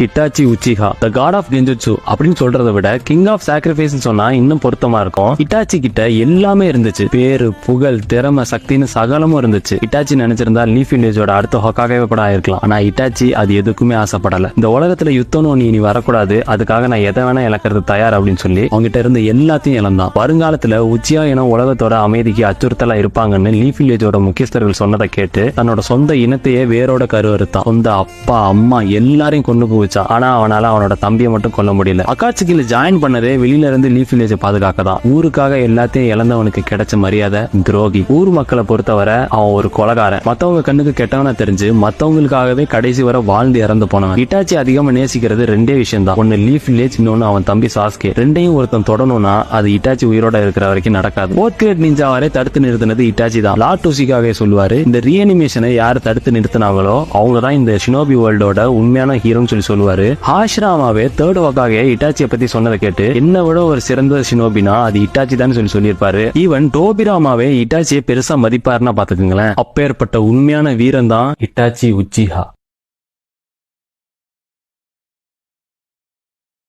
Itachi Uchiha the god of genjutsu அப்படின்னு சொல்றதை விட கிங் ஆஃப் சாக்ரிஃபைஸ் சொன்னா இன்னும் பொருத்தமா இருக்கும். இட்டாச்சி கிட்ட எல்லாமே இருந்துச்சு. பேரு, புகழ், திறமை, சக்தின்னு சகலமும் இருந்துச்சு. இட்டாச்சி நினைச்சிருந்தா லீஃப் வில்லேஜோட அடுத்த ஹொக்காகவே கூட ஆயிருக்கலாம். ஆனா இட்டாச்சி அது எதுக்குமே ஆசைப்படல. இந்த உலகத்துல யுத்தம் நீ வரக்கூடாது, அதுக்காக நான் எதை வேணா இழக்கிறது தயார் அப்படின்னு சொல்லி அவங்ககிட்ட இருந்து எல்லாத்தையும் இழந்தான். வருங்காலத்துல உச்சியா என உலகத்தோட அமைதிக்கு அச்சுறுத்தலா இருப்பாங்கன்னு லீஃப் வில்லேஜோட முக்கியஸ்தர்கள் சொன்னதை கேட்டு தன்னோட சொந்த இனத்தையே வேரோட கருவறுத்தான். சொந்த அப்பா, அம்மா எல்லாரையும் கொண்டு போச்சான். ஆனா அவனால அவனோட தம்பியை மட்டும் கொல்ல முடியல. அக்காட்சிக்கு ஜாயின் பண்ணதே வெளியில இருந்து லீஃப் வில்லேஜை பாதுகாக்கதான். ஊருக்காக எல்லாத்தையும் இழந்தவனுக்கு கிடைச்ச மரியாதை துரோகி. ஊர் மக்களை பொறுத்தவரை அவன் ஒரு கொலகாரன். மத்தவங்க கண்ணுக்கு கெட்டவனா தெரிஞ்சு மத்தவங்களுக்காகவே கடைசி வரை வாழ்ந்து இறந்து போனவன். இட்டாச்சி அதிகமா நேசிக்கிறது ரெண்டே விஷயம் தான். ஒன்னு லீஃப் வில்லேஜ், இன்னொன்னு அவன் தம்பி சாஸ்கே. ரெண்டையும் ஒருத்தன் தொடணும்னா அது இட்டாச்சி உயிரோட இருக்கிற வரைக்கும் நடக்காது. ஃபோர்த் கிரேட் நிஞ்சா வரை தடுத்து நிறுத்தினது இட்டாச்சி தான். லார்ட் டூசிகாவே சொல்லுவாரு, இந்த ரீஅனிமேஷனை யாரு தடுத்து நிறுத்தினாங்களோ அவங்க தான் இந்த ஷினோபி வேர்ல்டோட உண்மையான ஹீரோன்னு சொல்லி சொல்லுவாரு. ஹாஷ்ராமாவே தேர்ட் ஹொக்காகே இட்டாச்சியை பத்தி சொன்னதை கேட்டு என்ன விட ஒரு சிறந்த ஷினோபினா அது இட்டாச்சி தான் சொல்லியிருப்பாரு. ஈவன் டோபிராமாவே இட்டாச்சியை பெருசா மதிப்பாருன்னா பாத்துக்குங்களேன். அப்பேற்பட்ட உண்மையான வீரன் தான் இட்டாச்சி உச்சிஹா.